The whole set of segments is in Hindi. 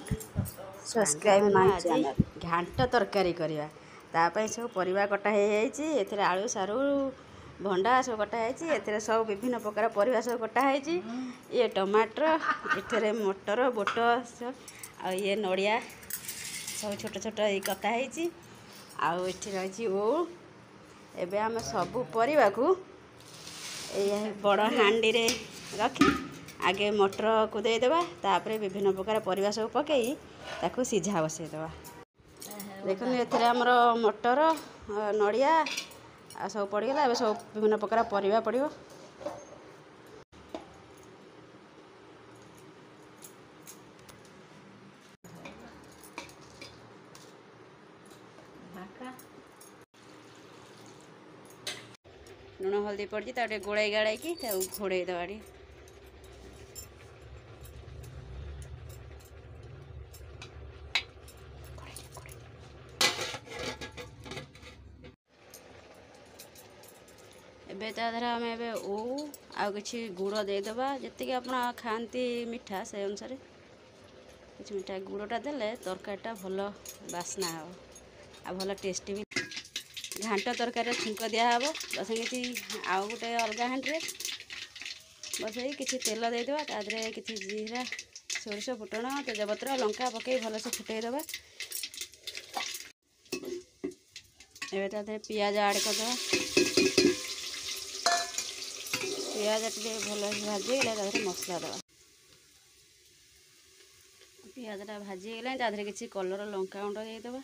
सब्सक्राइब माय चैनल घांट तरकारी करवा तापाई सब परिवा कटा हो आलू सारू भंडा सब कटा है सब विभिन्न प्रकार परिवा सब कटा है ये टमाटर इठे मटर बोट आ ये नड़िया सब छोट छोट कटा है रही ओ एबे आम सबू परिवा को बड़ हाँडी रे रखी आगे मटर को देदेबा तापर विभिन्न प्रकार परिवा सब पकई ताको सीझा बसईदेवा देखो ये आमर मटर नड़िया आ सब पड़गला ए सब विभिन्न प्रकार परिवा पड़ो लुण हल्दी पड़ी गोड़े गाड़े की घोड़े दवा एबे ताधर आम ए ओ आ कि गुड़ देदेबा जी आप खाती मीठा से अनुसार कि मीठा गुड़टा देले तरकारीटा भल बास्ना हो आ भल टेस्टी भी घांट तरकारी छुंक दिहब बस कि आउ गोटे अलग हाँडी बसई कि तेल देदेबा तादे कि जीरा सोरिष फुटण तेजपत्र लंका पकई भलसे फुटईदेबा एबे तादे पियाज ऐड करदेबा पियाज टे भल भाजीगला तादे मसला दवा पियाजटा भाजीगला तादे किसी कलर लंका गुंड देदेबा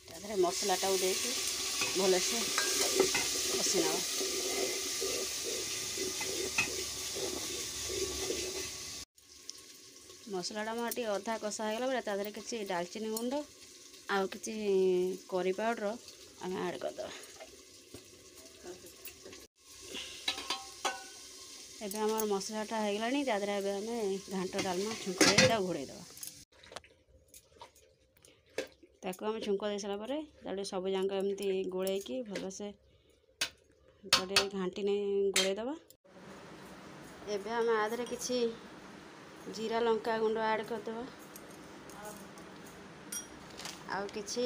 तादे मसलाटा देकी भलसे कषि नवा मसलाटा मोटे अधा कषा होगा बेले तादे किसी डालचीनी गुंड आउ कि करी पाउडर आम ऐड करदे एबे आमर मसलाटा होगलानी तादे आम घांट डालमा छुंक दे घोड़े दवा ताको आम छुंक दे सारापर सब जाक एमती गोले की भलसे घाटी नहीं गोले दवा एबे आम आधे किसी जीरा लंका गुंड ऐड करदे आउ किछि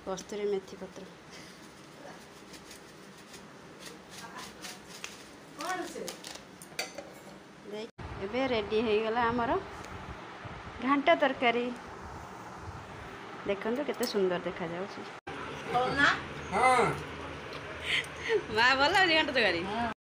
कस्तूरी मेथी पत्र एबे रेडी हो गला आमर घांट तरकारी देखो केते सुंदर देखा जाउछि माँ भल घांट तरकारी।